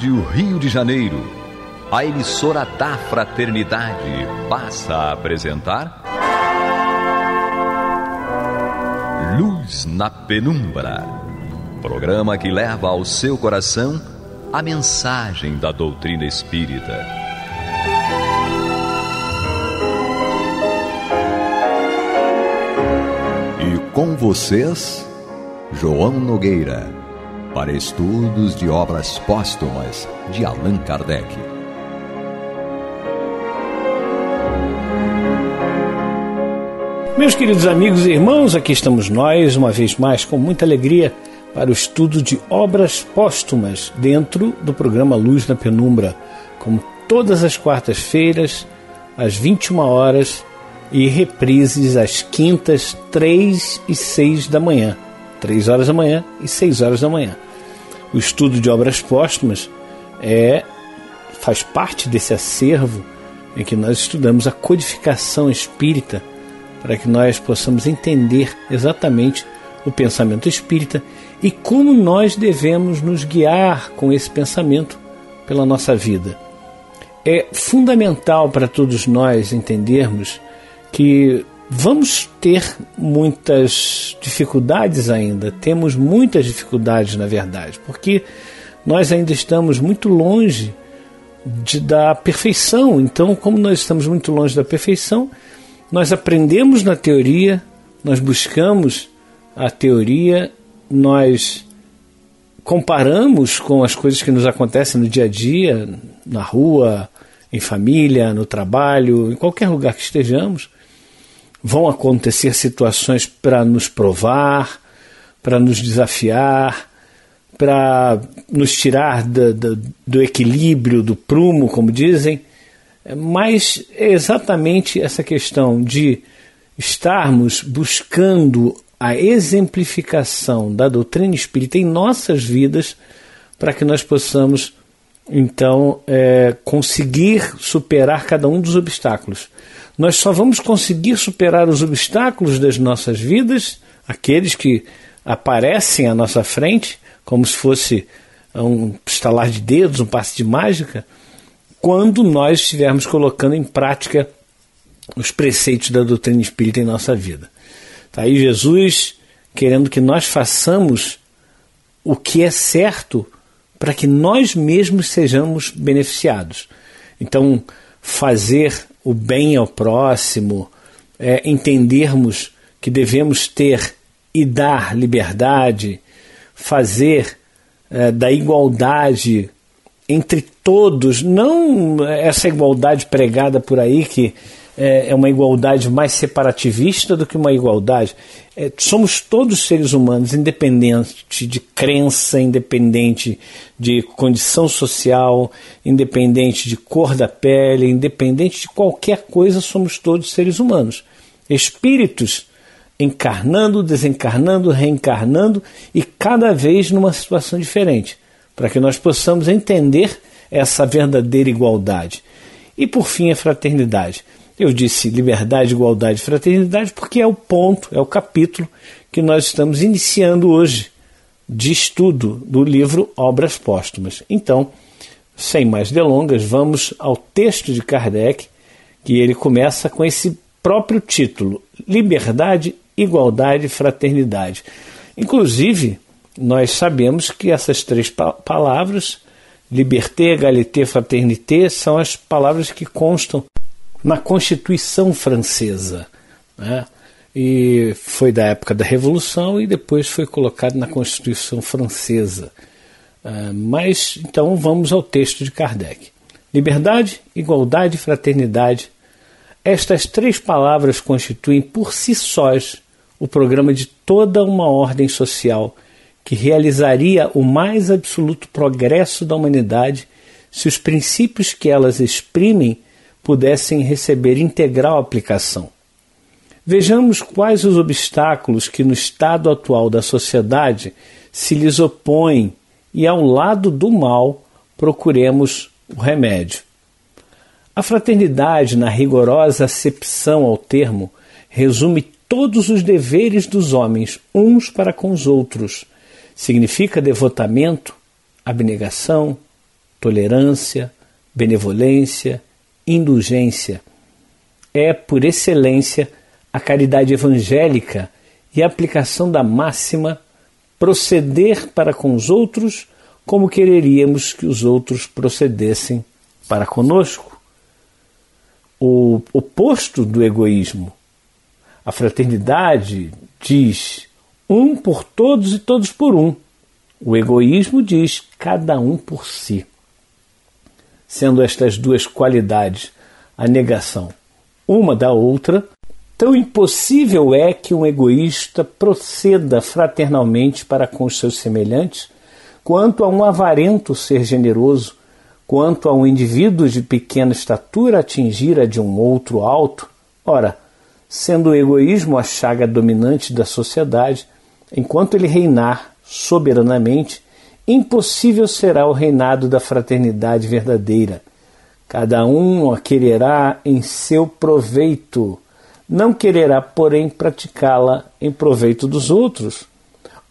Rádio Rio de Janeiro, a emissora da Fraternidade, passa a apresentar Luz na Penumbra, programa que leva ao seu coração a mensagem da doutrina espírita. E com vocês, João Nogueira, para estudos de obras póstumas de Allan Kardec. Meus queridos amigos e irmãos, aqui estamos nós, uma vez mais, com muita alegria, para o estudo de obras póstumas dentro do programa Luz na Penumbra, como todas as quartas-feiras, às 21 horas, e reprises às quintas, 3 e 6 da manhã. 3 horas da manhã e 6 horas da manhã. O estudo de obras póstumas faz parte desse acervo em que nós estudamos a codificação espírita, para que nós possamos entender exatamente o pensamento espírita e como nós devemos nos guiar com esse pensamento pela nossa vida. É fundamental para todos nós entendermos que vamos ter muitas dificuldades ainda, temos muitas dificuldades na verdade, porque nós ainda estamos muito longe da perfeição. Então, como nós estamos muito longe da perfeição, nós aprendemos na teoria, nós buscamos a teoria, nós comparamos com as coisas que nos acontecem no dia a dia, na rua, em família, no trabalho, em qualquer lugar que estejamos. Vão acontecer situações para nos provar, para nos desafiar, para nos tirar do equilíbrio, do prumo, como dizem. Mas é exatamente essa questão de estarmos buscando a exemplificação da doutrina espírita em nossas vidas para que nós possamos, então, conseguir superar cada um dos obstáculos. Nós só vamos conseguir superar os obstáculos das nossas vidas, aqueles que aparecem à nossa frente, como se fosse um estalar de dedos, um passe de mágica, quando nós estivermos colocando em prática os preceitos da doutrina espírita em nossa vida. Está aí Jesus querendo que nós façamos o que é certo para que nós mesmos sejamos beneficiados. Então, fazer o bem ao próximo, entendermos que devemos ter e dar liberdade, fazer da igualdade entre todos, não essa igualdade pregada por aí, que é uma igualdade mais separativista do que uma igualdade. Somos todos seres humanos, independente de crença, independente de condição social, independente de cor da pele, independente de qualquer coisa, somos todos seres humanos. Espíritos encarnando, desencarnando, reencarnando e cada vez numa situação diferente, para que nós possamos entender essa verdadeira igualdade. E por fim a fraternidade. Eu disse liberdade, igualdade e fraternidade porque é o ponto, é o capítulo que nós estamos iniciando hoje de estudo do livro Obras Póstumas. Então, sem mais delongas, vamos ao texto de Kardec, que ele começa com esse próprio título, Liberdade, Igualdade e Fraternidade. Inclusive, nós sabemos que essas três palavras, liberté, égalité, fraternité, são as palavras que constam na Constituição Francesa, né? E foi da época da Revolução e depois foi colocado na Constituição Francesa. Mas então vamos ao texto de Kardec. Liberdade, igualdade e fraternidade. Estas três palavras constituem por si sós o programa de toda uma ordem social que realizaria o mais absoluto progresso da humanidade se os princípios que elas exprimem pudessem receber integral aplicação. Vejamos quais os obstáculos que no estado atual da sociedade se lhes opõem e, ao lado do mal, procuremos o remédio. A fraternidade, na rigorosa acepção ao termo, resume todos os deveres dos homens uns para com os outros. Significa devotamento, abnegação, tolerância, benevolência, indulgência. É, por excelência, a caridade evangélica e a aplicação da máxima proceder para com os outros como quereríamos que os outros procedessem para conosco. O oposto do egoísmo. A fraternidade diz um por todos e todos por um. O egoísmo diz cada um por si. Sendo estas duas qualidades a negação uma da outra, tão impossível é que um egoísta proceda fraternalmente para com os seus semelhantes, quanto a um avarento ser generoso, quanto a um indivíduo de pequena estatura atingir a de um outro alto. Ora, sendo o egoísmo a chaga dominante da sociedade, enquanto ele reinar soberanamente, impossível será o reinado da fraternidade verdadeira. Cada um a quererá em seu proveito, não quererá, porém, praticá-la em proveito dos outros.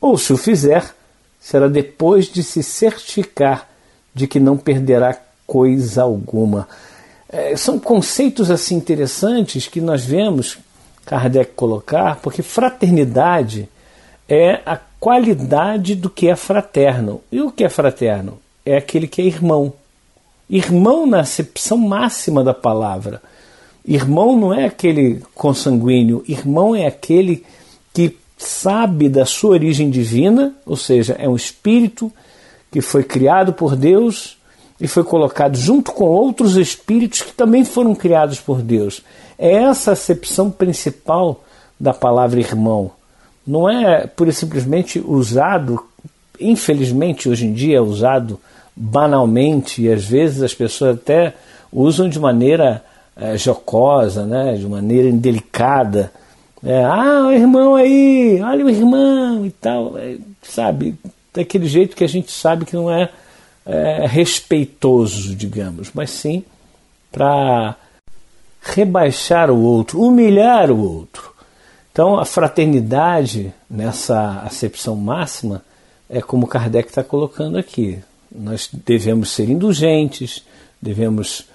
Ou, se o fizer, será depois de se certificar de que não perderá coisa alguma. São conceitos assim interessantes que nós vemos Kardec colocar, porque fraternidade é a qualidade do que é fraterno. E o que é fraterno? É aquele que é irmão. Irmão na acepção máxima da palavra. Irmão não é aquele consanguíneo, irmão é aquele que sabe da sua origem divina, ou seja, é um espírito que foi criado por Deus e foi colocado junto com outros espíritos que também foram criados por Deus. É essa a acepção principal da palavra irmão. Não é pura e simplesmente usado, infelizmente hoje em dia é usado banalmente, e às vezes as pessoas até usam de maneira jocosa, né, de maneira indelicada. O irmão aí, olha o irmão e tal, sabe, daquele jeito que a gente sabe que não é respeitoso, digamos, mas sim para rebaixar o outro, humilhar o outro. Então a fraternidade, nessa acepção máxima, é como Kardec está colocando aqui. Nós devemos ser indulgentes, devemos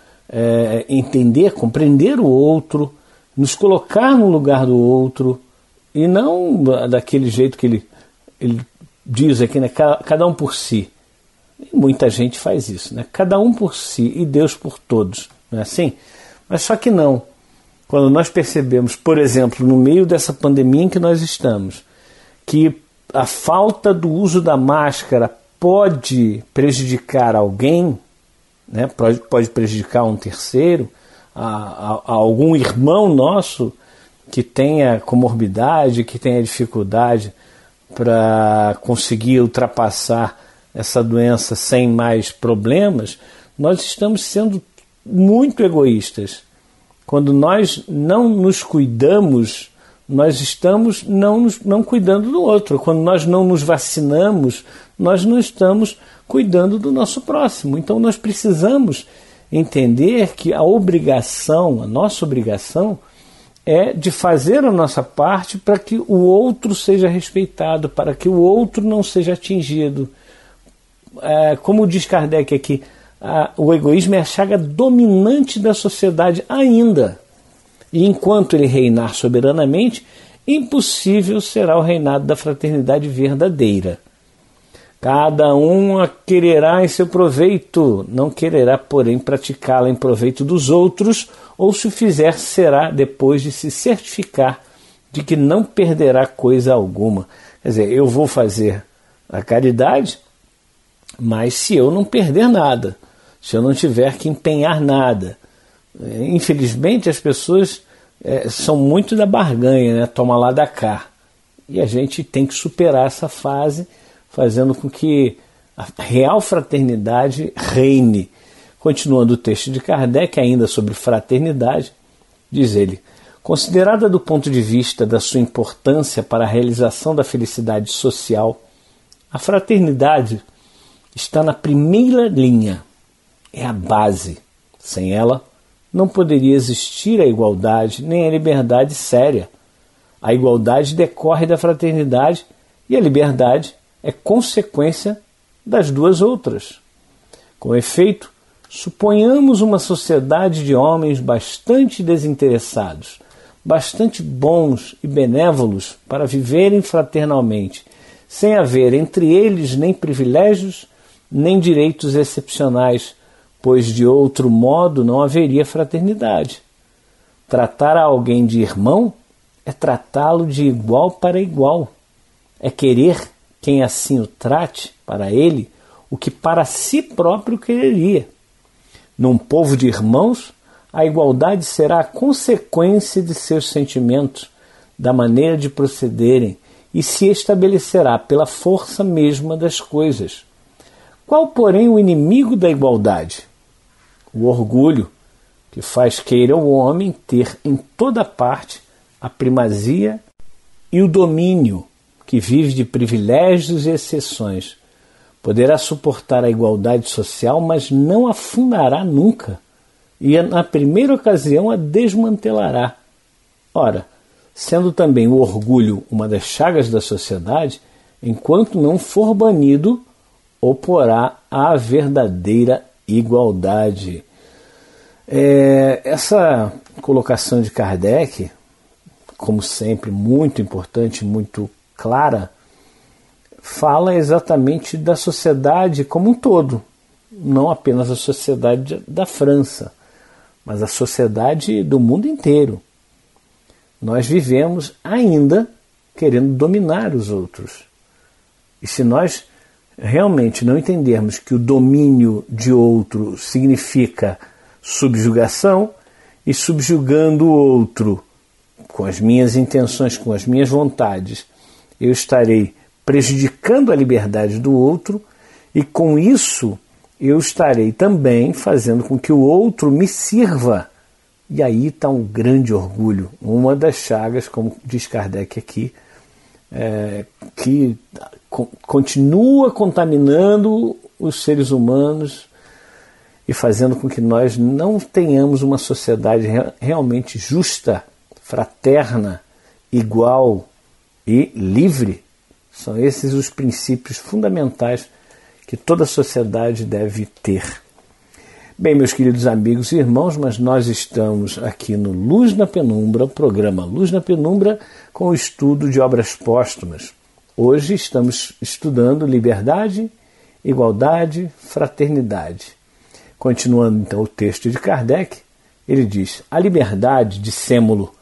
entender, compreender o outro, nos colocar no lugar do outro, e não daquele jeito que ele diz aqui, né, cada um por si. E muita gente faz isso, né? Cada um por si e Deus por todos, não é assim? Mas só que não. Quando nós percebemos, por exemplo, no meio dessa pandemia em que nós estamos, que a falta do uso da máscara pode prejudicar alguém, né? Pode prejudicar um terceiro, a algum irmão nosso que tenha comorbidade, que tenha dificuldade para conseguir ultrapassar essa doença sem mais problemas, nós estamos sendo muito egoístas. Quando nós não nos cuidamos, nós estamos não cuidando do outro. Quando nós não nos vacinamos, nós não estamos cuidando do nosso próximo. Então nós precisamos entender que a nossa obrigação é de fazer a nossa parte para que o outro seja respeitado, para que o outro não seja atingido. Como diz Kardec aqui, o egoísmo é a chaga dominante da sociedade ainda. E enquanto ele reinar soberanamente, impossível será o reinado da fraternidade verdadeira. Cada um a quererá em seu proveito, não quererá, porém, praticá-la em proveito dos outros, ou se o fizer, será depois de se certificar de que não perderá coisa alguma. Quer dizer, eu vou fazer a caridade, mas se eu não perder nada, se eu não tiver que empenhar nada. Infelizmente as pessoas são muito da barganha, né? Toma lá da cá. E a gente tem que superar essa fase, fazendo com que a real fraternidade reine. Continuando o texto de Kardec, ainda sobre fraternidade, diz ele: considerada do ponto de vista da sua importância para a realização da felicidade social, a fraternidade está na primeira linha, é a base. Sem ela, não poderia existir a igualdade nem a liberdade séria. A igualdade decorre da fraternidade e a liberdade é consequência das duas outras. Com efeito, suponhamos uma sociedade de homens bastante desinteressados, bastante bons e benévolos para viverem fraternalmente, sem haver entre eles nem privilégios, nem direitos excepcionais, pois de outro modo não haveria fraternidade. Tratar a alguém de irmão é tratá-lo de igual para igual. É querer quem assim o trate para ele o que para si próprio quereria. Num povo de irmãos, a igualdade será a consequência de seus sentimentos, da maneira de procederem, e se estabelecerá pela força mesma das coisas. Qual, porém, o inimigo da igualdade? O orgulho, que faz queira o homem ter em toda parte a primazia, e o domínio, que vive de privilégios e exceções. Poderá suportar a igualdade social, mas não a fundará nunca, e na primeira ocasião a desmantelará. Ora, sendo também o orgulho uma das chagas da sociedade, enquanto não for banido, oporá à verdadeira igualdade. Essa colocação de Kardec, como sempre, muito importante, muito clara, fala exatamente da sociedade como um todo, não apenas a sociedade da França, mas a sociedade do mundo inteiro. Nós vivemos ainda querendo dominar os outros. E se nós realmente não entendermos que o domínio de outro significa subjugação, e subjugando o outro com as minhas intenções, com as minhas vontades, eu estarei prejudicando a liberdade do outro, e com isso eu estarei também fazendo com que o outro me sirva. E aí está um grande orgulho, uma das chagas, como diz Kardec aqui, que continua contaminando os seres humanos e fazendo com que nós não tenhamos uma sociedade realmente justa, fraterna, igual e livre. São esses os princípios fundamentais que toda sociedade deve ter. Bem, meus queridos amigos e irmãos, mas nós estamos aqui no Luz na Penumbra, o programa Luz na Penumbra, com o estudo de obras póstumas. Hoje estamos estudando liberdade, igualdade, fraternidade. Continuando então o texto de Kardec, ele diz: a liberdade, dissemo-lo,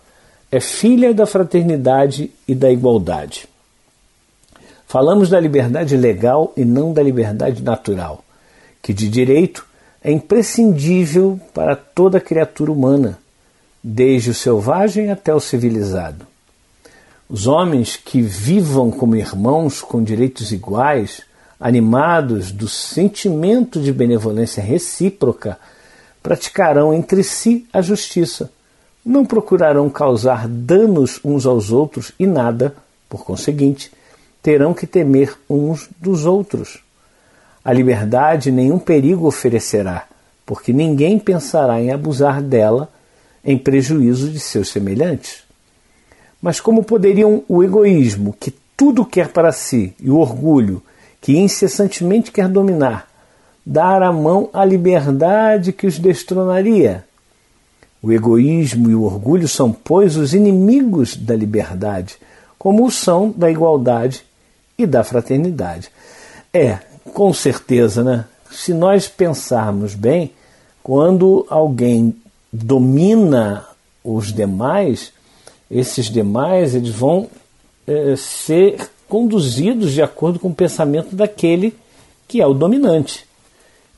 é filha da fraternidade e da igualdade. Falamos da liberdade legal e não da liberdade natural, que de direito é imprescindível para toda criatura humana, desde o selvagem até o civilizado. Os homens que vivam como irmãos com direitos iguais, animados do sentimento de benevolência recíproca, praticarão entre si a justiça, não procurarão causar danos uns aos outros e nada, por conseguinte, terão que temer uns dos outros. A liberdade nenhum perigo oferecerá, porque ninguém pensará em abusar dela em prejuízo de seus semelhantes. Mas como poderiam o egoísmo, que tudo quer para si, e o orgulho, que incessantemente quer dominar, dar a mão à liberdade que os destronaria? O egoísmo e o orgulho são, pois, os inimigos da liberdade, como o são da igualdade e da fraternidade. Com certeza, né? Se nós pensarmos bem, quando alguém domina os demais, esses demais eles vão ser conduzidos de acordo com o pensamento daquele que é o dominante.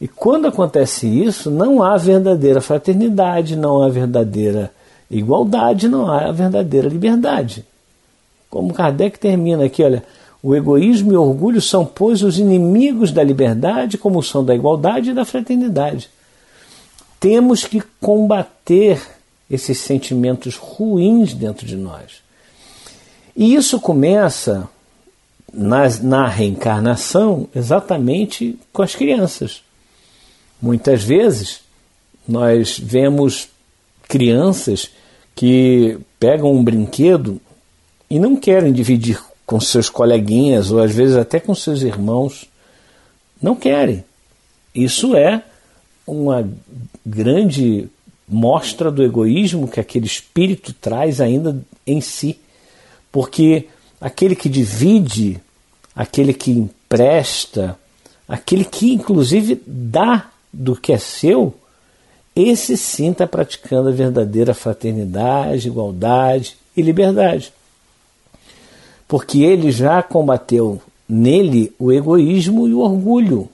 E quando acontece isso, não há verdadeira fraternidade, não há verdadeira igualdade, não há verdadeira liberdade. Como Kardec termina aqui, olha: o egoísmo e o orgulho são, pois, os inimigos da liberdade, como são da igualdade e da fraternidade. Temos que combater esses sentimentos ruins dentro de nós. E isso começa na reencarnação exatamente com as crianças. Muitas vezes nós vemos crianças que pegam um brinquedo e não querem dividir com seus coleguinhas, ou às vezes até com seus irmãos. Não querem. Isso é uma grande mostra do egoísmo que aquele espírito traz ainda em si. Porque aquele que divide, aquele que empresta, aquele que inclusive dá do que é seu, esse sim está praticando a verdadeira fraternidade, igualdade e liberdade. Porque ele já combateu nele o egoísmo e o orgulho.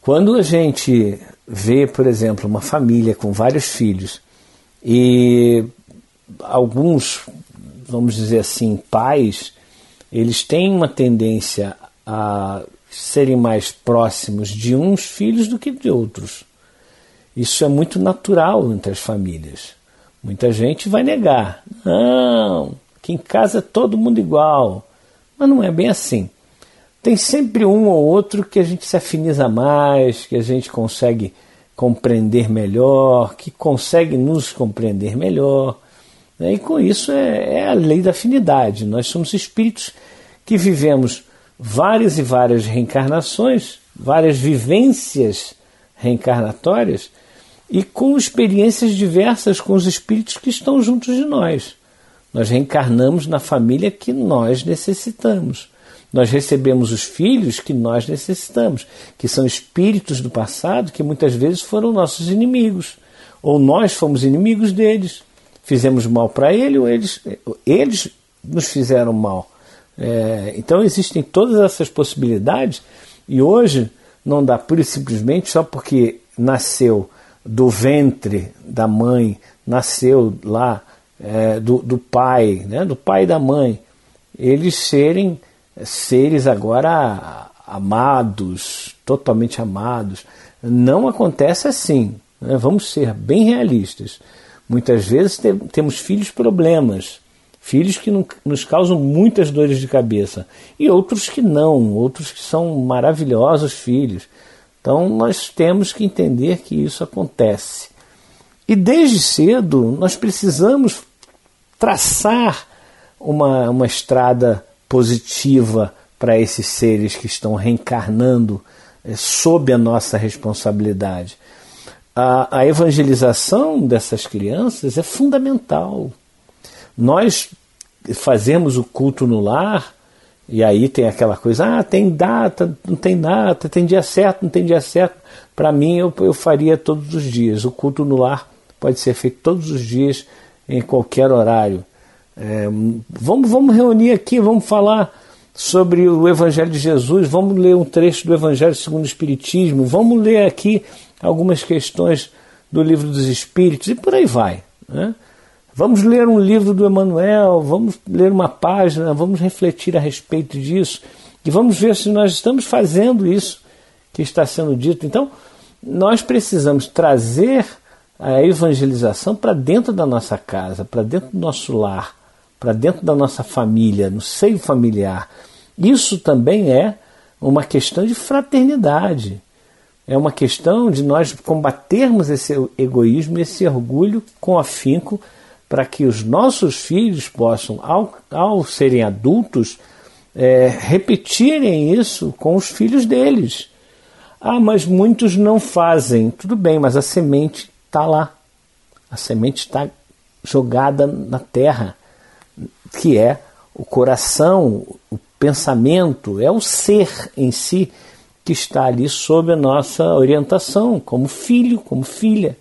Quando a gente vê, por exemplo, uma família com vários filhos e alguns, vamos dizer assim, pais, eles têm uma tendência a serem mais próximos de uns filhos do que de outros. Isso é muito natural entre as famílias. Muita gente vai negar. Não, que em casa é todo mundo igual. Mas não é bem assim. Tem sempre um ou outro que a gente se afiniza mais, que a gente consegue compreender melhor, que consegue nos compreender melhor. E com isso é a lei da afinidade. Nós somos espíritos que vivemos várias e várias reencarnações, várias vivências reencarnatórias e com experiências diversas com os espíritos que estão juntos de nós. Nós reencarnamos na família que nós necessitamos. Nós recebemos os filhos que nós necessitamos, que são espíritos do passado que muitas vezes foram nossos inimigos, ou nós fomos inimigos deles. Fizemos mal para ele ou eles nos fizeram mal. Então existem todas essas possibilidades e hoje não dá pura e simplesmente só porque nasceu do ventre da mãe, nasceu lá do pai, né, do pai e da mãe, eles serem seres agora amados, totalmente amados. Não acontece assim, né? Vamos ser bem realistas. Muitas vezes temos filhos problemas, filhos que nos causam muitas dores de cabeça, e outros que não, outros que são maravilhosos filhos. Então nós temos que entender que isso acontece. E desde cedo nós precisamos traçar uma estrada positiva para esses seres que estão reencarnando sob a nossa responsabilidade. A evangelização dessas crianças é fundamental. Nós fazemos o culto no lar, e aí tem aquela coisa, tem data, não tem data, tem dia certo, não tem dia certo. Para mim, eu faria todos os dias. O culto no lar pode ser feito todos os dias, em qualquer horário. Vamos reunir aqui, vamos falar sobre o Evangelho de Jesus, vamos ler um trecho do Evangelho segundo o Espiritismo, vamos ler aqui algumas questões do Livro dos Espíritos, e por aí vai, né? Vamos ler um livro do Emmanuel, vamos ler uma página, vamos refletir a respeito disso, e vamos ver se nós estamos fazendo isso que está sendo dito. Então, nós precisamos trazer a evangelização para dentro da nossa casa, para dentro do nosso lar, para dentro da nossa família, no seio familiar. Isso também é uma questão de fraternidade. É uma questão de nós combatermos esse egoísmo, esse orgulho com afinco, para que os nossos filhos possam, ao serem adultos, repetirem isso com os filhos deles. Mas muitos não fazem. Tudo bem, mas a semente está lá. A semente está jogada na terra, que é o coração, o pensamento, é o ser em si que está ali sob a nossa orientação, como filho, como filha.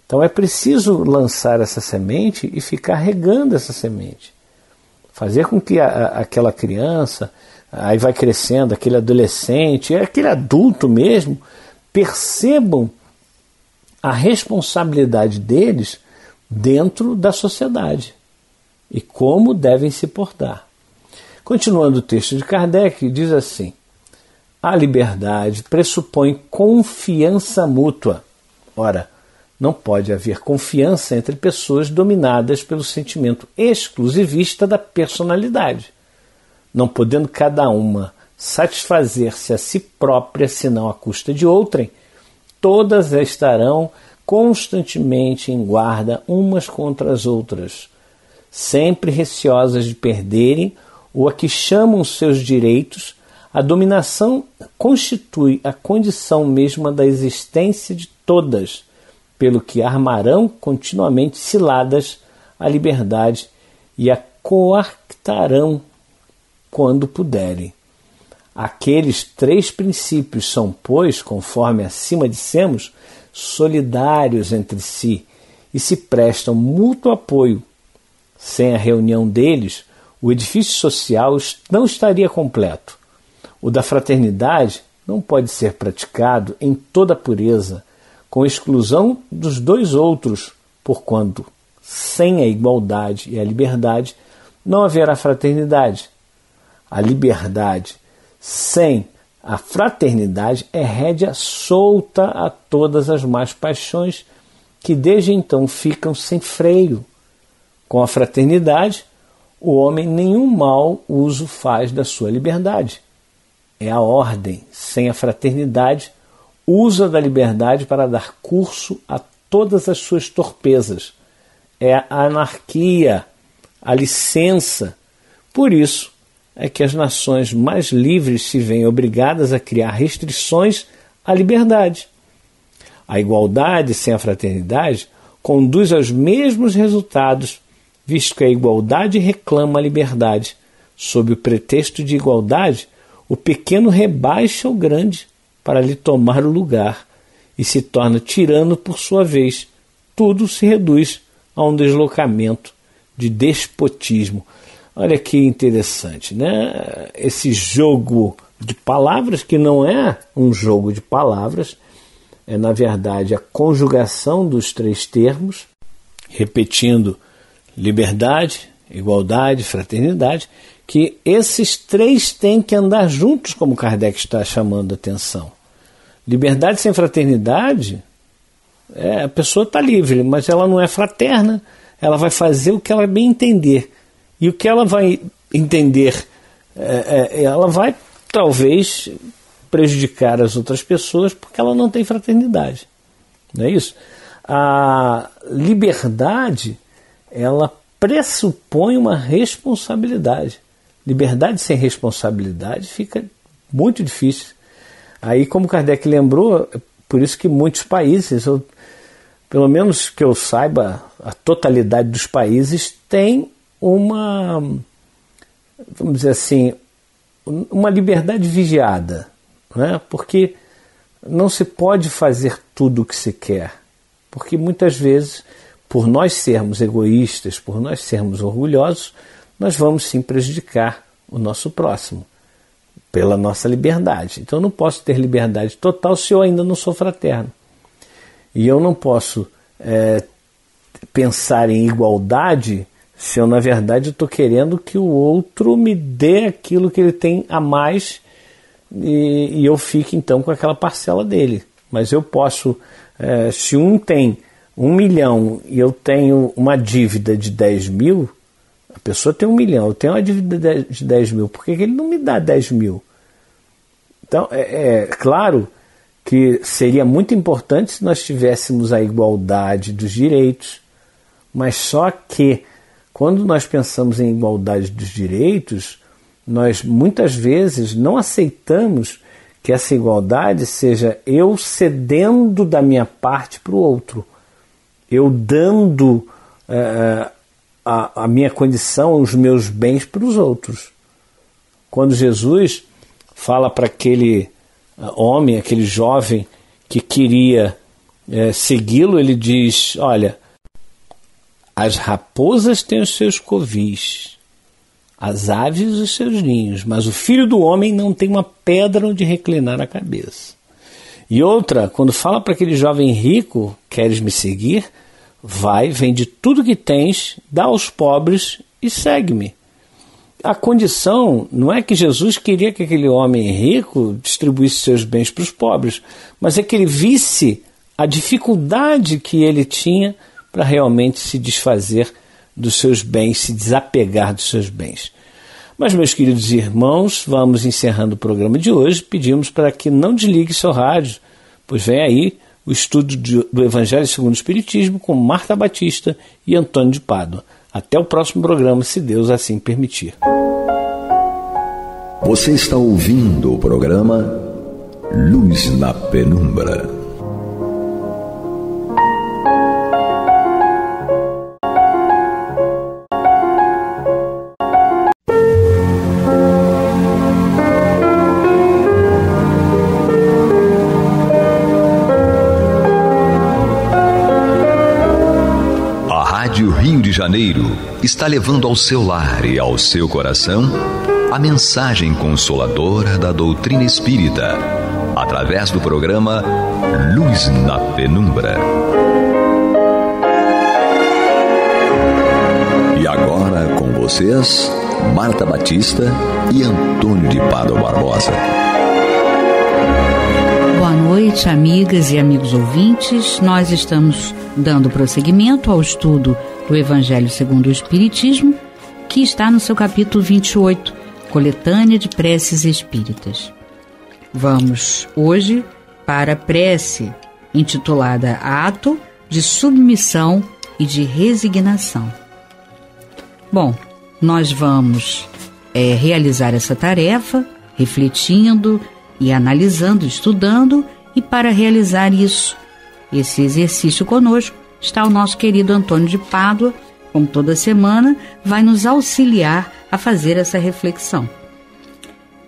Então é preciso lançar essa semente e ficar regando essa semente. Fazer com que aquela criança, aí vai crescendo, aquele adolescente, aquele adulto mesmo, percebam a responsabilidade deles dentro da sociedade e como devem se portar. Continuando o texto de Kardec, diz assim: a liberdade pressupõe confiança mútua. Ora, não pode haver confiança entre pessoas dominadas pelo sentimento exclusivista da personalidade, não podendo cada uma satisfazer-se a si própria senão à custa de outrem. Todas estarão constantemente em guarda umas contra as outras, sempre receosas de perderem ou a que chamam seus direitos A dominação constitui a condição mesma da existência de todas, pelo que armarão continuamente ciladas à liberdade e a coartarão quando puderem. Aqueles 3 princípios são, pois, conforme acima dissemos, solidários entre si e se prestam mútuo apoio. Sem a reunião deles, o edifício social não estaria completo. O da fraternidade não pode ser praticado em toda a pureza, com exclusão dos 2 outros, porquanto, sem a igualdade e a liberdade, não haverá fraternidade. A liberdade sem a fraternidade é rédea solta a todas as más paixões que desde então ficam sem freio. Com a fraternidade, o homem nenhum mau uso faz da sua liberdade. É a ordem, sem a fraternidade, usa da liberdade para dar curso a todas as suas torpezas. É a anarquia, a licença. Por isso é que as nações mais livres se veem obrigadas a criar restrições à liberdade. A igualdade sem a fraternidade conduz aos mesmos resultados, visto que a igualdade reclama a liberdade. Sob o pretexto de igualdade, o pequeno rebaixa o grande para lhe tomar o lugar e se torna tirano por sua vez. Tudo se reduz a um deslocamento de despotismo. Olha que interessante, né? Esse jogo de palavras, que não é um jogo de palavras, é na verdade a conjugação dos 3 termos, repetindo liberdade, igualdade, fraternidade, que esses 3 têm que andar juntos, como Kardec está chamando a atenção. Liberdade sem fraternidade, a pessoa está livre, mas ela não é fraterna, ela vai fazer o que ela bem entender. E o que ela vai entender, ela vai talvez prejudicar as outras pessoas porque ela não tem fraternidade. Não é isso? A liberdade, ela pressupõe uma responsabilidade. Liberdade sem responsabilidade fica muito difícil. Aí, como Kardec lembrou, por isso que muitos países, pelo menos que eu saiba, a totalidade dos países tem uma, vamos dizer assim, uma liberdade vigiada, né? Porque não se pode fazer tudo o que se quer, porque muitas vezes, por nós sermos egoístas, por nós sermos orgulhosos, nós vamos sim prejudicar o nosso próximo, pela nossa liberdade. Então eu não posso ter liberdade total se eu ainda não sou fraterno. E eu não posso pensar em igualdade se eu, na verdade, estou querendo que o outro me dê aquilo que ele tem a mais e eu fique, então, com aquela parcela dele. Mas eu posso, se um tem 1 milhão e eu tenho uma dívida de 10 mil, a pessoa tem 1 milhão, eu tenho uma dívida de 10 mil, por que ele não me dá 10 mil? Então, é claro que seria muito importante se nós tivéssemos a igualdade dos direitos, mas só que quando nós pensamos em igualdade dos direitos, nós muitas vezes não aceitamos que essa igualdade seja eu cedendo da minha parte para o outro, eu dando a minha condição, os meus bens para os outros. Quando Jesus fala para aquele homem, aquele jovem que queria segui-lo, ele diz, olha, as raposas têm os seus covis, as aves os seus ninhos, mas o filho do homem não tem uma pedra onde reclinar a cabeça. E outra, quando fala para aquele jovem rico, queres me seguir? Vai, vende tudo que tens, dá aos pobres e segue-me. A condição não é que Jesus queria que aquele homem rico distribuísse seus bens para os pobres, mas é que ele visse a dificuldade que ele tinha para realmente se desfazer dos seus bens, se desapegar dos seus bens. Mas, meus queridos irmãos, vamos encerrando o programa de hoje. Pedimos para que não desligue seu rádio, pois vem aí o estudo do Evangelho segundo o Espiritismo com Marta Batista e Antônio de Pádua. Até o próximo programa, se Deus assim permitir. Você está ouvindo o programa Luz na Penumbra. A Rádio Rio de Janeiro está levando ao seu lar e ao seu coração a mensagem consoladora da doutrina espírita, através do programa Luz na Penumbra. E agora com vocês, Marta Batista e Antônio de Pádua Barbosa. Boa noite, amigas e amigos ouvintes. Nós estamos dando prosseguimento ao estudo do Evangelho segundo o Espiritismo, que está no seu capítulo 28, Coletânea de Preces Espíritas. Vamos hoje para a prece intitulada Ato de Submissão e de Resignação. Bom, nós vamos realizar essa tarefa refletindo e analisando, estudando, e para realizar esse exercício conosco, está o nosso querido Antônio de Pádua, como toda semana, vai nos auxiliar a fazer essa reflexão.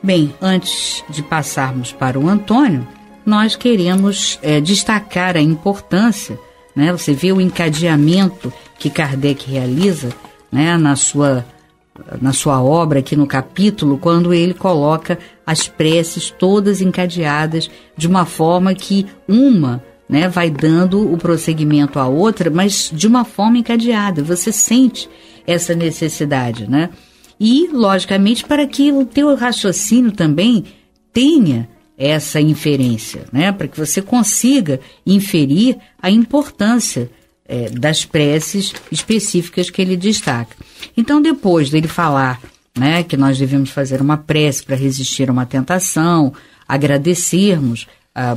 Bem, antes de passarmos para o Antônio, nós queremos destacar a importância, né? Você vê o encadeamento que Kardec realiza, né, na sua obra aqui no capítulo, quando ele coloca as preces todas encadeadas de uma forma que uma, né, vai dando o prosseguimento à outra, mas de uma forma encadeada. Você sente essa necessidade, né? E, logicamente, para que o teu raciocínio também tenha essa inferência, né? Para que você consiga inferir a importância das preces específicas que ele destaca. Então, depois dele falar, né, que nós devemos fazer uma prece para resistir a uma tentação, agradecermos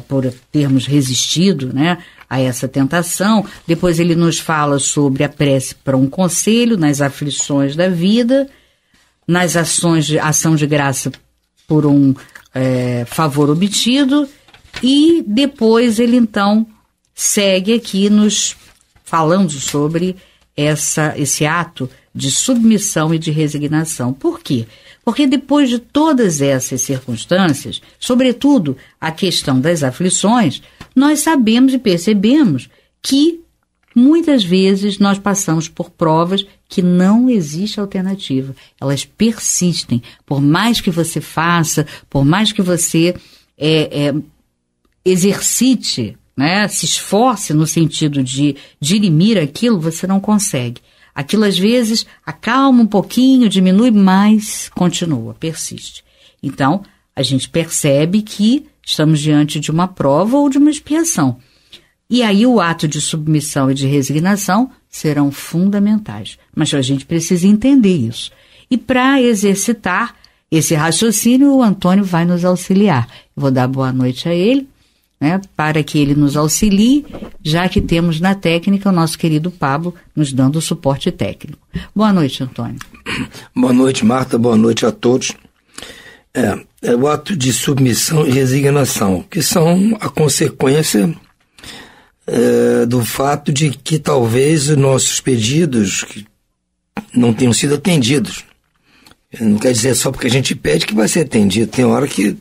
por termos resistido, né, a essa tentação. Depois ele nos fala sobre a prece para um conselho nas aflições da vida, nas ação de graça por um favor obtido, e depois ele então segue aqui nos falando sobre esse ato de submissão e de resignação. Por quê? Porque depois de todas essas circunstâncias, sobretudo a questão das aflições, nós sabemos e percebemos que muitas vezes nós passamos por provas que não existe alternativa. Elas persistem. Por mais que você faça, por mais que você exercite, né, se esforce no sentido de dirimir aquilo, você não consegue. Aquilo às vezes acalma um pouquinho, diminui, mas continua, persiste. Então, a gente percebe que estamos diante de uma prova ou de uma expiação. E aí o ato de submissão e de resignação serão fundamentais. Mas a gente precisa entender isso. E para exercitar esse raciocínio, o Antônio vai nos auxiliar. Eu vou dar boa noite a ele, né, para que ele nos auxilie, já que temos na técnica o nosso querido Pablo nos dando o suporte técnico. Boa noite, Antônio. Boa noite, Marta. Boa noite a todos. É o ato de submissão e resignação, que são a consequência do fato de que talvez os nossos pedidos não tenham sido atendidos. Não quer dizer só porque a gente pede que vai ser atendido. Tem hora que,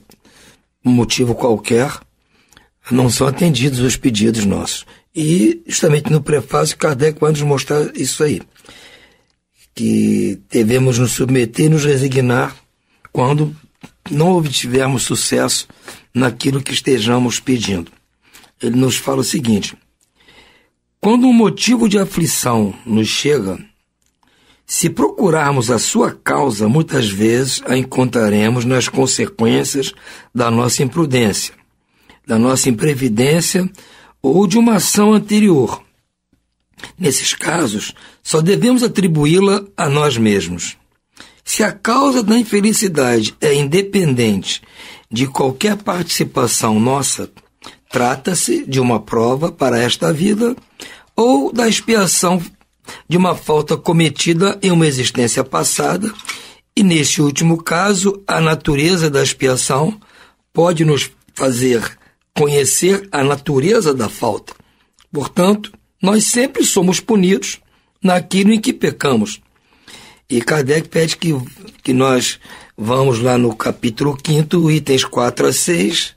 por motivo qualquer, não são atendidos os pedidos nossos. E, justamente no prefácio, Kardec vai nos mostrar isso aí. Que devemos nos submeter e nos resignar quando não obtivermos sucesso naquilo que estejamos pedindo. Ele nos fala o seguinte: quando um motivo de aflição nos chega, se procurarmos a sua causa, muitas vezes a encontraremos nas consequências da nossa imprudência, da nossa imprevidência ou de uma ação anterior. Nesses casos, só devemos atribuí-la a nós mesmos. Se a causa da infelicidade é independente de qualquer participação nossa, trata-se de uma prova para esta vida ou da expiação de uma falta cometida em uma existência passada E neste último caso, a natureza da expiação pode nos fazer conhecer a natureza da falta. Portanto, nós sempre somos punidos naquilo em que pecamos. E Kardec pede que nós vamos lá no capítulo 5, itens 4 a 6,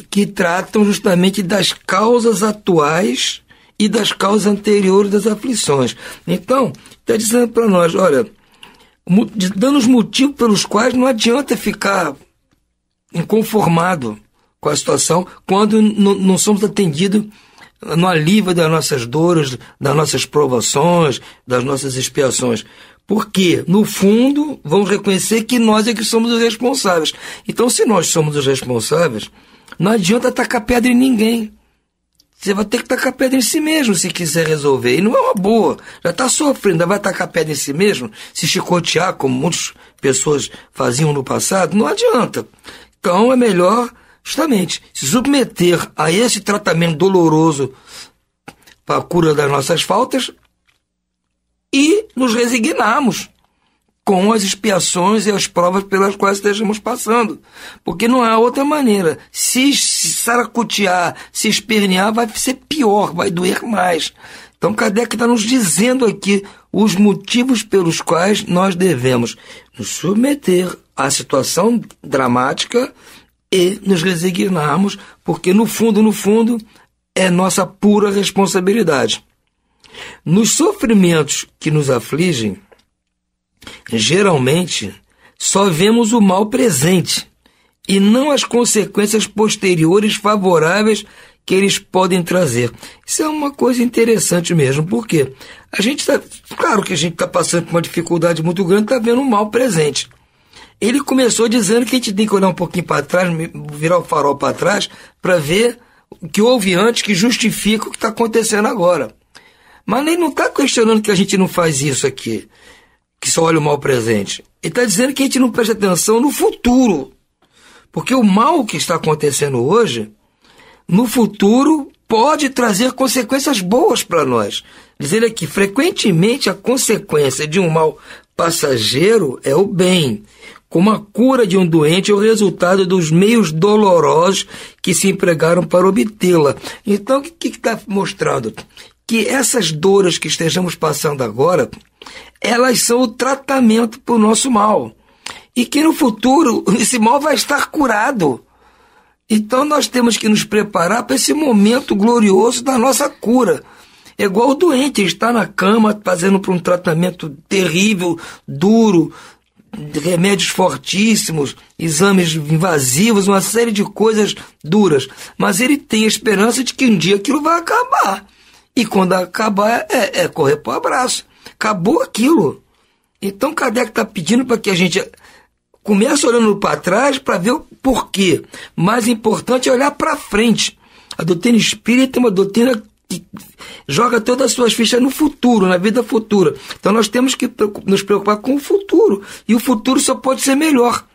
que tratam justamente das causas atuais e das causas anteriores das aflições. Então, está dizendo para nós, olha, dando os motivos pelos quais não adianta ficar inconformado com a situação quando não somos atendidos no alívio das nossas dores, das nossas provações, das nossas expiações. Porque, no fundo, vamos reconhecer que nós é que somos os responsáveis. Então, se nós somos os responsáveis, não adianta tacar pedra em ninguém. Você vai ter que tacar pedra em si mesmo se quiser resolver. E não é uma boa. Já está sofrendo, ainda vai tacar pedra em si mesmo, se chicotear, como muitas pessoas faziam no passado. Não adianta. Então, é melhor, justamente, se submeter a esse tratamento doloroso para a cura das nossas faltas e nos resignarmos com as expiações e as provas pelas quais estejamos passando. Porque não há outra maneira. Se saracotear, se espernear, vai ser pior, vai doer mais. Então, Kardec está nos dizendo aqui os motivos pelos quais nós devemos nos submeter à situação dramática e nos resignarmos, porque no fundo, é nossa pura responsabilidade. Nos sofrimentos que nos afligem, geralmente, só vemos o mal presente e não as consequências posteriores favoráveis que eles podem trazer. Isso é uma coisa interessante mesmo, porque a gente está, claro que a gente está passando por uma dificuldade muito grande, está vendo o mal presente. Ele começou dizendo que a gente tem que olhar um pouquinho para trás, virar o farol para trás, para ver o que houve antes, que justifica o que está acontecendo agora. Mas ele não está questionando que a gente não faz isso aqui, que só olha o mal presente. Ele está dizendo que a gente não presta atenção no futuro. Porque o mal que está acontecendo hoje, no futuro, pode trazer consequências boas para nós. Diz ele aqui, frequentemente a consequência de um mal passageiro é o bem, como a cura de um doente é o resultado dos meios dolorosos que se empregaram para obtê-la. Então, o que está mostrando? Que essas dores que estejamos passando agora, elas são o tratamento para o nosso mal. E que no futuro, esse mal vai estar curado. Então nós temos que nos preparar para esse momento glorioso da nossa cura. É igual o doente, ele está na cama fazendo para um tratamento terrível, duro, remédios fortíssimos, exames invasivos, uma série de coisas duras. Mas ele tem a esperança de que um dia aquilo vai acabar. E quando acabar, é correr para o abraço. Acabou aquilo. Então, Kardec está pedindo para que a gente comece olhando para trás para ver o porquê. Mais importante é olhar para frente. A doutrina espírita é uma doutrina que joga todas as suas fichas no futuro, na vida futura. Então, nós temos que nos preocupar com o futuro. E o futuro só pode ser melhor.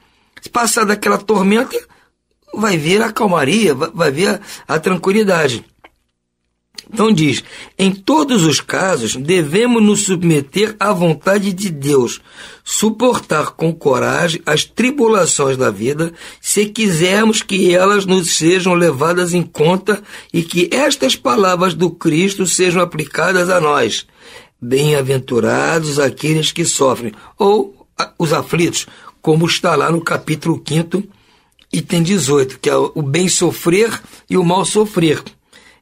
Se passar daquela tormenta, vai vir a calmaria, vai vir a tranquilidade. Então diz, em todos os casos, devemos nos submeter à vontade de Deus, suportar com coragem as tribulações da vida, se quisermos que elas nos sejam levadas em conta e que estas palavras do Cristo sejam aplicadas a nós. Bem-aventurados aqueles que sofrem, ou os aflitos, como está lá no capítulo 5, item 18, que é o bem sofrer e o mal sofrer.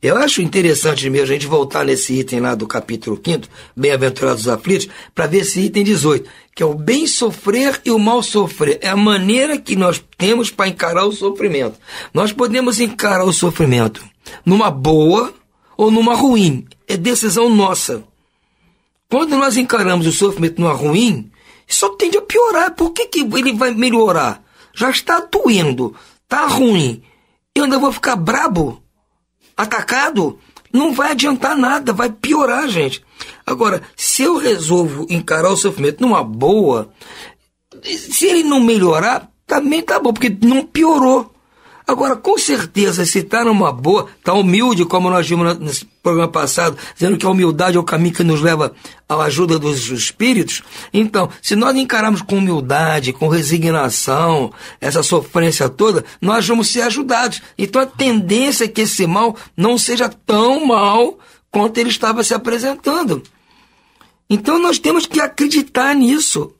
Eu acho interessante mesmo a gente voltar nesse item lá do capítulo 5, Bem-aventurados os aflitos, para ver esse item 18, que é o bem sofrer e o mal sofrer. É a maneira que nós temos para encarar o sofrimento. Nós podemos encarar o sofrimento numa boa ou numa ruim. É decisão nossa. Quando nós encaramos o sofrimento numa ruim, só tende a piorar. Por que ele vai melhorar? Já está doendo, está ruim. Eu ainda vou ficar brabo? Atacado, não vai adiantar nada, vai piorar, gente. Agora, se eu resolvo encarar o sofrimento numa boa, se ele não melhorar, também tá bom, porque não piorou. Agora, com certeza, se está numa boa, está humilde, como nós vimos nesse programa passado, dizendo que a humildade é o caminho que nos leva à ajuda dos espíritos. Então, se nós encararmos com humildade, com resignação, essa sofrência toda, nós vamos ser ajudados. Então, a tendência é que esse mal não seja tão mal quanto ele estava se apresentando. Então, nós temos que acreditar nisso.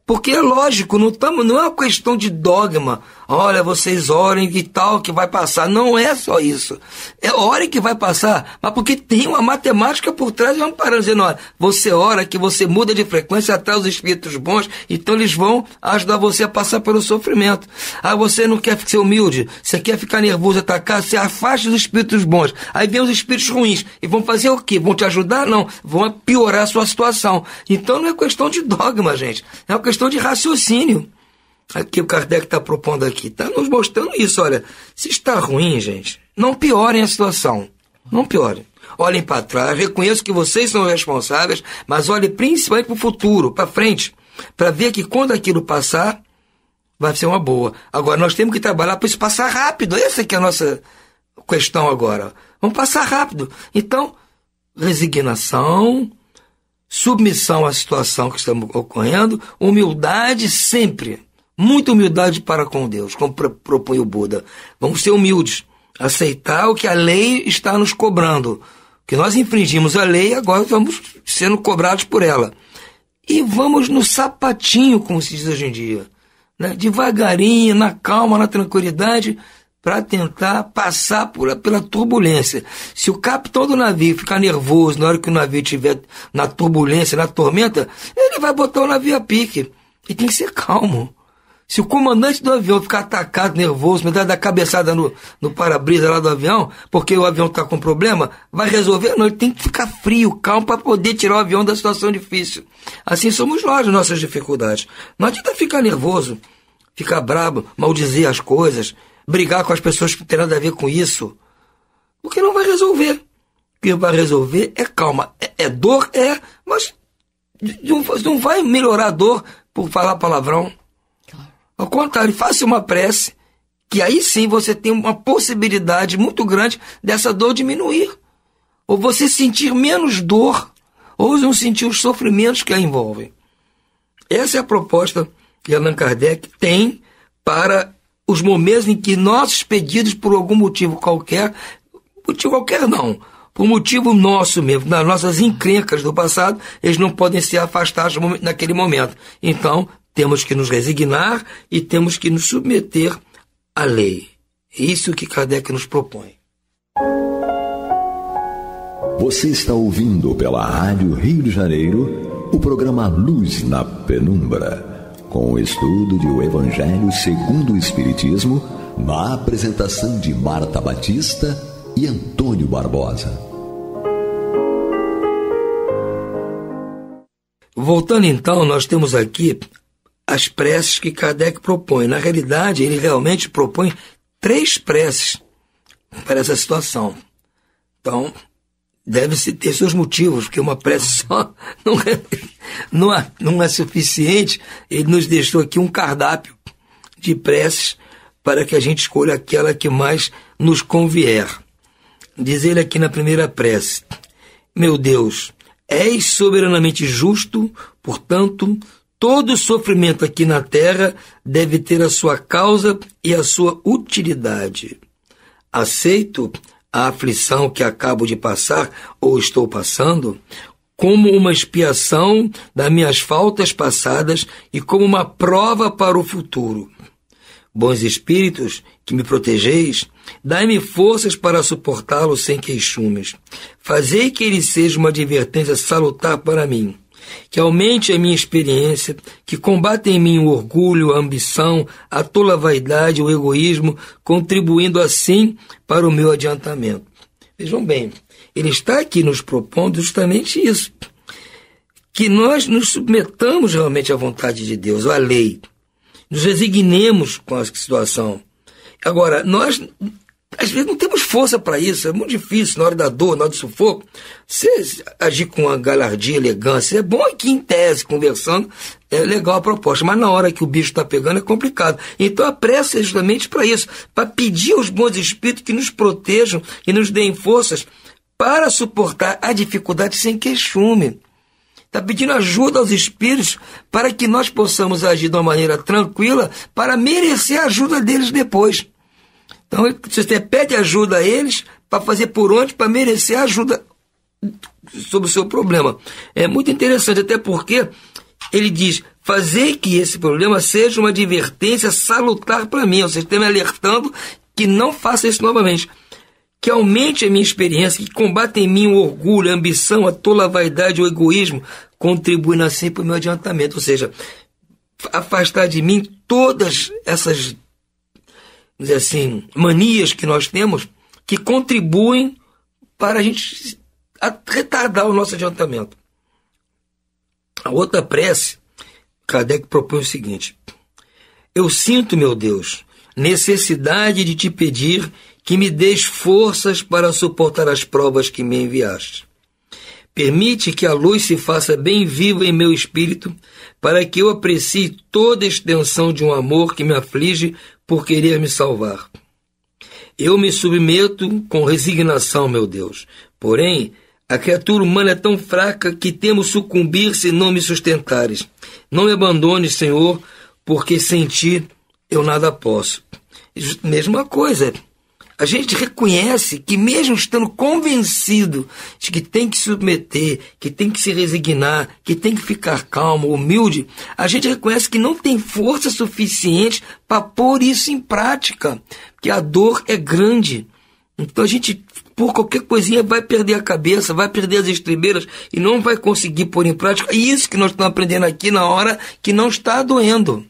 Porque é lógico, não é uma questão de dogma. Olha, vocês orem e tal, que vai passar. Não é só isso. É orem que vai passar, mas porque tem uma matemática por trás e vamos parando dizendo, olha, você ora que você muda de frequência, atrai os espíritos bons, então eles vão ajudar você a passar pelo sofrimento. Ah, você não quer ser humilde, você quer ficar nervoso, atacar, você afasta os espíritos bons. Aí vem os espíritos ruins e vão fazer o quê? Vão te ajudar? Não. Vão piorar a sua situação. Então não é questão de dogma, gente. É uma questão de raciocínio. Aqui o Kardec está propondo aqui, está nos mostrando isso, olha, se está ruim, gente, não piorem a situação, não piorem. Olhem para trás, reconheço que vocês são responsáveis, mas olhem principalmente para o futuro, para frente, para ver que quando aquilo passar, vai ser uma boa. Agora, nós temos que trabalhar para isso passar rápido, essa que é a nossa questão agora. Vamos passar rápido. Então, resignação, submissão à situação que está ocorrendo, humildade sempre. Muita humildade para com Deus, como propõe o Buda. Vamos ser humildes, aceitar o que a lei está nos cobrando. Que nós infringimos a lei, agora estamos sendo cobrados por ela. E vamos no sapatinho, como se diz hoje em dia. Né? Devagarinho, na calma, na tranquilidade, para tentar passar pela turbulência. Se o capitão do navio ficar nervoso na hora que o navio estiver na turbulência, na tormenta, ele vai botar o navio a pique. E tem que ser calmo. Se o comandante do avião ficar atacado, nervoso, me dar cabeçada no para-brisa lá do avião, porque o avião está com problema, vai resolver? Não, ele tem que ficar frio, calmo, para poder tirar o avião da situação difícil. Assim somos nós, nas nossas dificuldades. Não adianta ficar nervoso, ficar brabo, maldizer as coisas, brigar com as pessoas que não tem nada a ver com isso, porque não vai resolver. O que vai resolver é calma. É dor? É, mas não vai melhorar a dor por falar palavrão. Ao contrário, faça uma prece, que aí sim você tem uma possibilidade muito grande dessa dor diminuir. Ou você sentir menos dor, ou não sentir os sofrimentos que a envolvem. Essa é a proposta que Allan Kardec tem para os momentos em que nossos pedidos, por algum motivo qualquer não, por motivo nosso mesmo, das nossas encrencas do passado, eles não podem ser afastados naquele momento. Então, temos que nos resignar e temos que nos submeter à lei. É isso que Kardec nos propõe. Você está ouvindo pela Rádio Rio de Janeiro o programa Luz na Penumbra, com o estudo de O Evangelho segundo o Espiritismo, na apresentação de Marta Batista e Antônio Barbosa. Voltando então, nós temos aqui as preces que Kardec propõe. Na realidade, ele realmente propõe 3 preces para essa situação. Então, deve-se ter seus motivos, porque uma prece só não é suficiente. Ele nos deixou aqui um cardápio de preces para que a gente escolha aquela que mais nos convier. Diz ele aqui na primeira prece: meu Deus, és soberanamente justo, portanto, todo sofrimento aqui na terra deve ter a sua causa e a sua utilidade. Aceito a aflição que acabo de passar ou estou passando como uma expiação das minhas faltas passadas e como uma prova para o futuro. Bons espíritos, que me protegeis, dai-me forças para suportá-lo sem queixumes. Fazei que ele seja uma advertência salutar para mim, que aumente a minha experiência, que combata em mim o orgulho, a ambição, a tola vaidade, o egoísmo, contribuindo assim para o meu adiantamento. Vejam bem, ele está aqui nos propondo justamente isso, que nós nos submetamos realmente à vontade de Deus, à lei, nos resignemos com a situação. Agora, nós às vezes não temos força para isso, é muito difícil na hora da dor, na hora do sufoco. Você agir com uma galardia, elegância, é bom aqui em tese, conversando, é legal a proposta, mas na hora que o bicho está pegando é complicado. Então a prece é justamente para isso, para pedir aos bons espíritos que nos protejam e nos deem forças para suportar a dificuldade sem queixume. Está pedindo ajuda aos espíritos para que nós possamos agir de uma maneira tranquila para merecer a ajuda deles depois. Então, você pede ajuda a eles para fazer por onde, para merecer a ajuda sobre o seu problema. É muito interessante, até porque ele diz, fazer que esse problema seja uma advertência salutar para mim, ou seja, está me alertando que não faça isso novamente. Que aumente a minha experiência, que combata em mim o orgulho, a ambição, a tola vaidade, o egoísmo, contribuindo assim para o meu adiantamento. Ou seja, afastar de mim todas essas, vamos dizer assim, manias que nós temos, que contribuem para a gente retardar o nosso adiantamento. A outra prece, Kardec propõe o seguinte: eu sinto, meu Deus, necessidade de te pedir que me dês forças para suportar as provas que me enviaste. Permite que a luz se faça bem viva em meu espírito, para que eu aprecie toda a extensão de um amor que me aflige por querer me salvar. Eu me submeto com resignação, meu Deus. Porém, a criatura humana é tão fraca que temo sucumbir se não me sustentares. Não me abandones, Senhor, porque sem ti eu nada posso. Mesma coisa. A gente reconhece que mesmo estando convencido de que tem que se submeter, que tem que se resignar, que tem que ficar calmo, humilde, a gente reconhece que não tem força suficiente para pôr isso em prática, porque a dor é grande. Então a gente, por qualquer coisinha, vai perder a cabeça, vai perder as estribeiras e não vai conseguir pôr em prática. É isso que nós estamos aprendendo aqui na hora que não está doendo.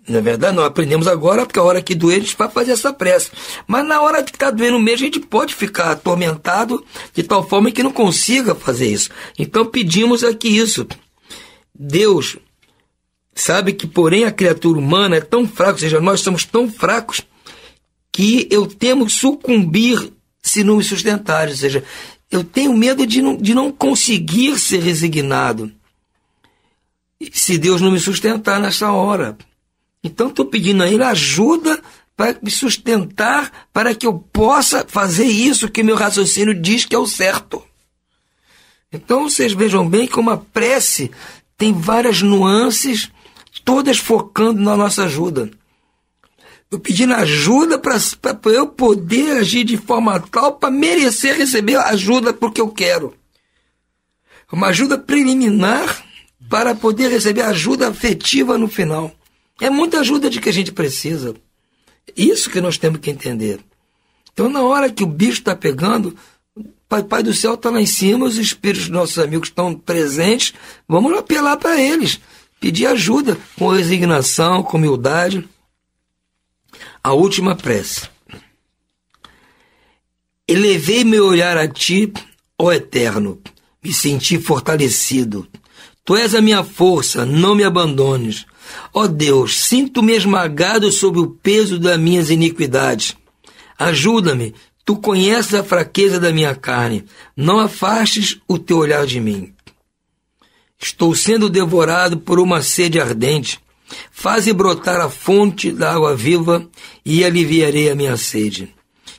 Na verdade, nós aprendemos agora, porque a hora que doer, a gente vai fazer essa prece. Mas na hora que está doendo mesmo, a gente pode ficar atormentado de tal forma que não consiga fazer isso. Então pedimos aqui isso. Deus sabe que, porém, a criatura humana é tão fraca, ou seja, nós somos tão fracos, que eu temo sucumbir se não me sustentar. Ou seja, eu tenho medo de não conseguir ser resignado se Deus não me sustentar nessa hora. Então estou pedindo a Ele ajuda para me sustentar, para que eu possa fazer isso que meu raciocínio diz que é o certo. Então vocês vejam bem que uma prece tem várias nuances, todas focando na nossa ajuda. Eu pedindo ajuda para eu poder agir de forma tal para merecer receber ajuda porque eu quero. Uma ajuda preliminar para poder receber ajuda afetiva no final. É muita ajuda de que a gente precisa. Isso que nós temos que entender. Então, na hora que o bicho está pegando, o Pai do Céu está lá em cima, os espíritos dos nossos amigos estão presentes, vamos apelar para eles, pedir ajuda com resignação, com humildade. A última prece. Elevei meu olhar a Ti, ó Eterno, me senti fortalecido. Tu és a minha força, não me abandones. Ó Deus, sinto-me esmagado sob o peso das minhas iniquidades. Ajuda-me, Tu conheces a fraqueza da minha carne. Não afastes o Teu olhar de mim. Estou sendo devorado por uma sede ardente. Faze brotar a fonte da água viva e aliviarei a minha sede.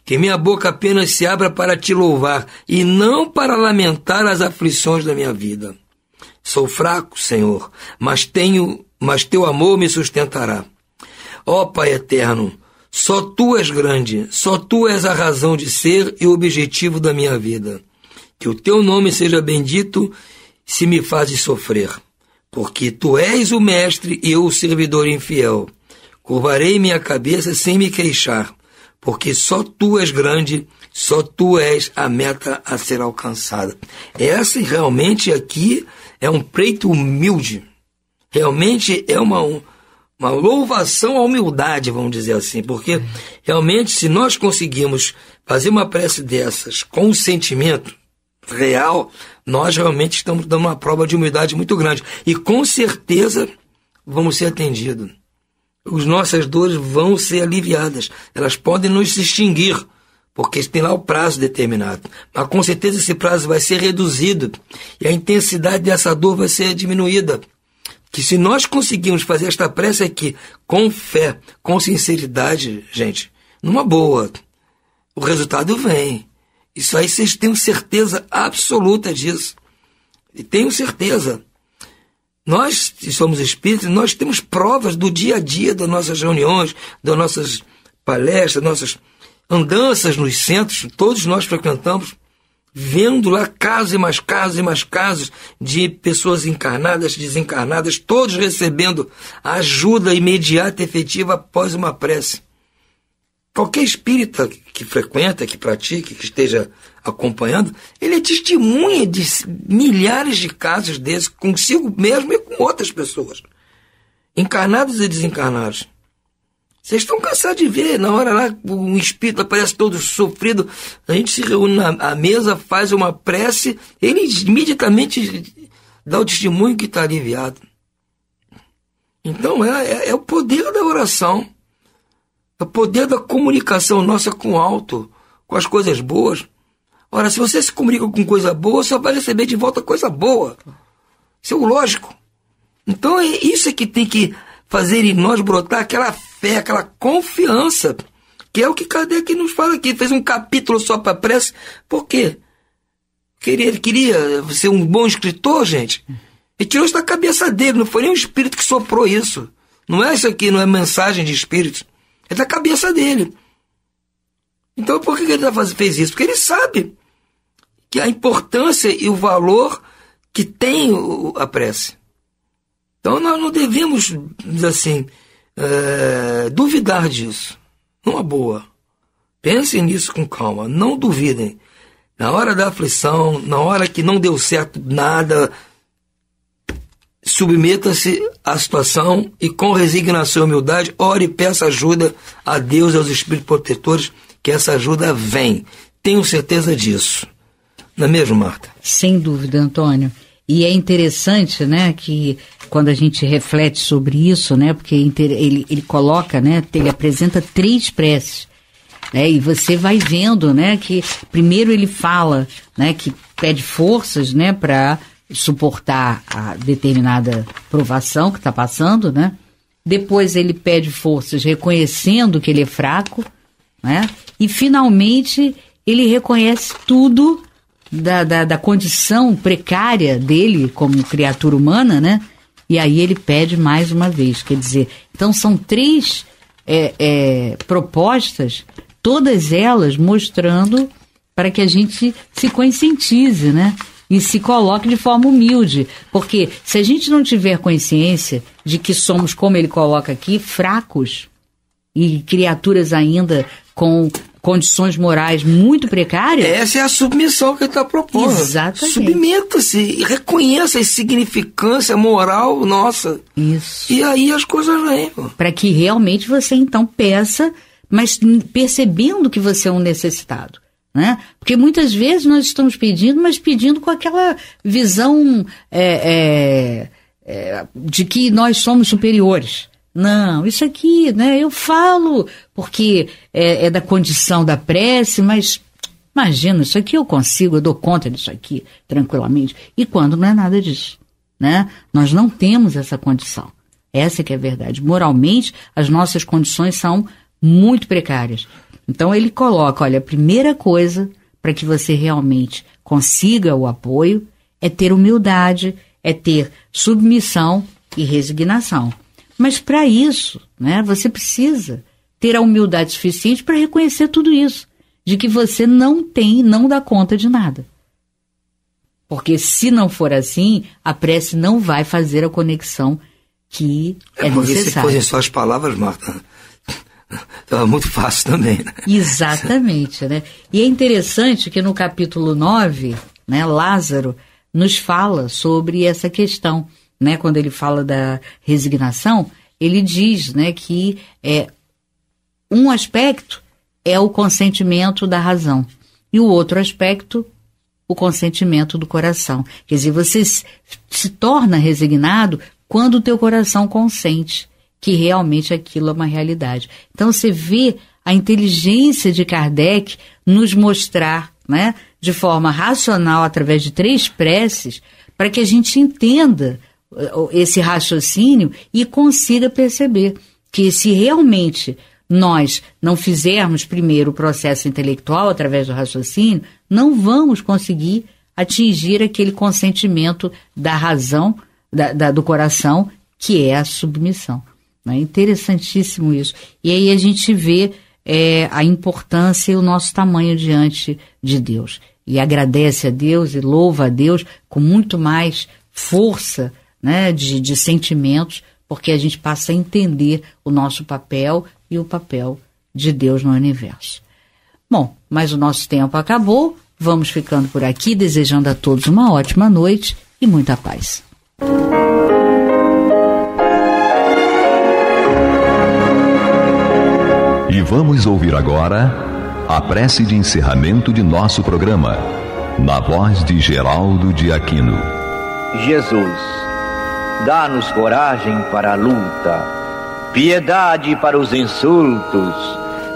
Que minha boca apenas se abra para Te louvar e não para lamentar as aflições da minha vida. Sou fraco, Senhor, mas Teu amor me sustentará. Ó Pai eterno, só Tu és grande, só Tu és a razão de ser e o objetivo da minha vida. Que o Teu nome seja bendito se me fazes sofrer, porque Tu és o mestre e eu o servidor infiel. Curvarei minha cabeça sem me queixar, porque só Tu és grande, só Tu és a meta a ser alcançada. Essa realmente aqui é um preito humilde. Realmente é uma louvação à humildade, vamos dizer assim, porque realmente se nós conseguimos fazer uma prece dessas com um sentimento real, nós realmente estamos dando uma prova de humildade muito grande. E com certeza vamos ser atendidos. as nossas dores vão ser aliviadas. Elas podem não se extinguir, porque tem lá o prazo determinado. Mas com certeza esse prazo vai ser reduzido e a intensidade dessa dor vai ser diminuída. Que se nós conseguirmos fazer esta prece aqui com fé, com sinceridade, gente, numa boa, o resultado vem. Isso aí vocês tenham certeza absoluta disso. E tenho certeza. Nós, que somos espíritas, nós temos provas do dia a dia das nossas reuniões, das nossas palestras, nossas andanças nos centros, todos nós frequentamos, vendo lá casos e mais casos e mais casos de pessoas encarnadas, desencarnadas, todos recebendo ajuda imediata e efetiva após uma prece. Qualquer espírita que frequenta, que pratique, que esteja acompanhando, ele é testemunha de milhares de casos desses, consigo mesmo e com outras pessoas, encarnados e desencarnados. Vocês estão cansados de ver, na hora lá, um espírito aparece todo sofrido, a gente se reúne na mesa, faz uma prece, ele imediatamente dá o testemunho que está aliviado. Então é o poder da oração, é o poder da comunicação nossa com o alto, com as coisas boas. Ora, se você se comunica com coisa boa, só vai receber de volta coisa boa. Isso é o lógico. Então isso é que tem que fazer em nós brotar aquela fé, aquela confiança, que é o que Kardec nos fala aqui. Fez um capítulo só para a prece. Por quê? Ele queria ser um bom escritor, gente. Ele tirou isso da cabeça dele, não foi nem um espírito que soprou isso. Não é isso aqui, não é mensagem de espírito. É da cabeça dele. Então por que ele fez isso? Porque ele sabe que a importância e o valor que tem a prece. Então nós não devemos, assim, duvidar disso. Numa boa. Pensem nisso com calma, não duvidem. Na hora da aflição, na hora que não deu certo nada, submeta-se à situação e com resignação e humildade, ore e peça ajuda a Deus e aos espíritos protetores, que essa ajuda vem. Tenho certeza disso. Não é mesmo, Marta? Sem dúvida, Antônio. E é interessante, né, que quando a gente reflete sobre isso, né, porque ele coloca, né, ele apresenta 3 preces, né, e você vai vendo, né, que primeiro ele fala, né, que pede forças, né, para suportar a determinada provação que está passando, né, depois ele pede forças reconhecendo que ele é fraco, né, e finalmente ele reconhece tudo da condição precária dele como criatura humana, né? E aí ele pede mais uma vez, quer dizer, então são 3 propostas, todas elas mostrando para que a gente se conscientize, né? E se coloque de forma humilde, porque se a gente não tiver consciência de que somos, como ele coloca aqui, fracos e criaturas ainda com condições morais muito precárias. Essa é a submissão que ele está propondo. Exatamente. Submeta-se e reconheça a significância moral nossa. Isso. E aí as coisas vêm. Para que realmente você então peça, mas percebendo que você é um necessitado, né? Porque muitas vezes nós estamos pedindo, mas pedindo com aquela visão de que nós somos superiores. Não, isso aqui, né, eu falo porque é da condição da prece, mas imagina, isso aqui eu consigo, eu dou conta disso aqui tranquilamente. E quando não é nada disso, né? Nós não temos essa condição. Essa que é a verdade. Moralmente, as nossas condições são muito precárias. Então ele coloca, olha, a primeira coisa para que você realmente consiga o apoio é ter humildade, é ter submissão e resignação. Mas para isso, né, você precisa ter a humildade suficiente para reconhecer tudo isso, de que você não dá conta de nada. Porque se não for assim, a prece não vai fazer a conexão que é necessária. Se fossem só as palavras, Marta, estava muito fácil também, né? Exatamente, né? E é interessante que no capítulo 9, né, Lázaro nos fala sobre essa questão. Né, quando ele fala da resignação, ele diz, né, que um aspecto é o consentimento da razão e o outro aspecto, o consentimento do coração. Quer dizer, você se torna resignado quando o teu coração consente que realmente aquilo é uma realidade. Então você vê a inteligência de Kardec nos mostrar, né, de forma racional, através de 3 preces, para que a gente entenda esse raciocínio e consiga perceber que se realmente nós não fizermos primeiro o processo intelectual através do raciocínio, não vamos conseguir atingir aquele consentimento da razão, do coração, que é a submissão. É interessantíssimo isso. E aí a gente vê a importância e o nosso tamanho diante de Deus. E agradece a Deus e louva a Deus com muito mais força, né, de sentimentos, porque a gente passa a entender o nosso papel e o papel de Deus no universo. Bom, mas o nosso tempo acabou. Vamos ficando por aqui, desejando a todos uma ótima noite e muita paz. E vamos ouvir agora a prece de encerramento de nosso programa, na voz de Geraldo de Aquino. Jesus, dá-nos coragem para a luta, piedade para os insultos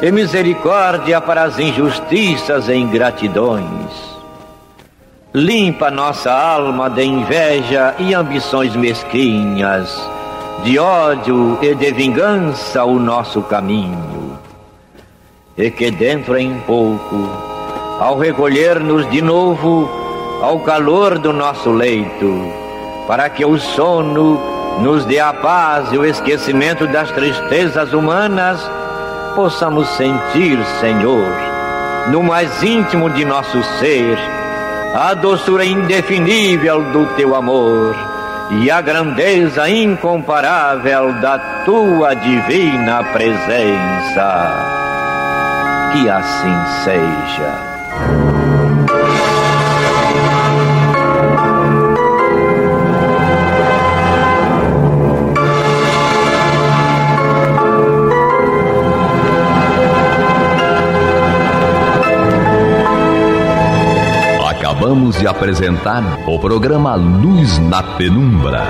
e misericórdia para as injustiças e ingratidões. Limpa nossa alma de inveja e ambições mesquinhas, de ódio e de vingança o nosso caminho. E que dentro em pouco, ao recolher-nos de novo ao calor do nosso leito, para que o sono nos dê a paz e o esquecimento das tristezas humanas, possamos sentir, Senhor, no mais íntimo de nosso ser, a doçura indefinível do Teu amor e a grandeza incomparável da Tua divina presença. Que assim seja. Acabamos de apresentar o programa Luz na Penumbra,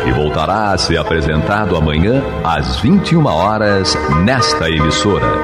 que voltará a ser apresentado amanhã às 21 horas nesta emissora.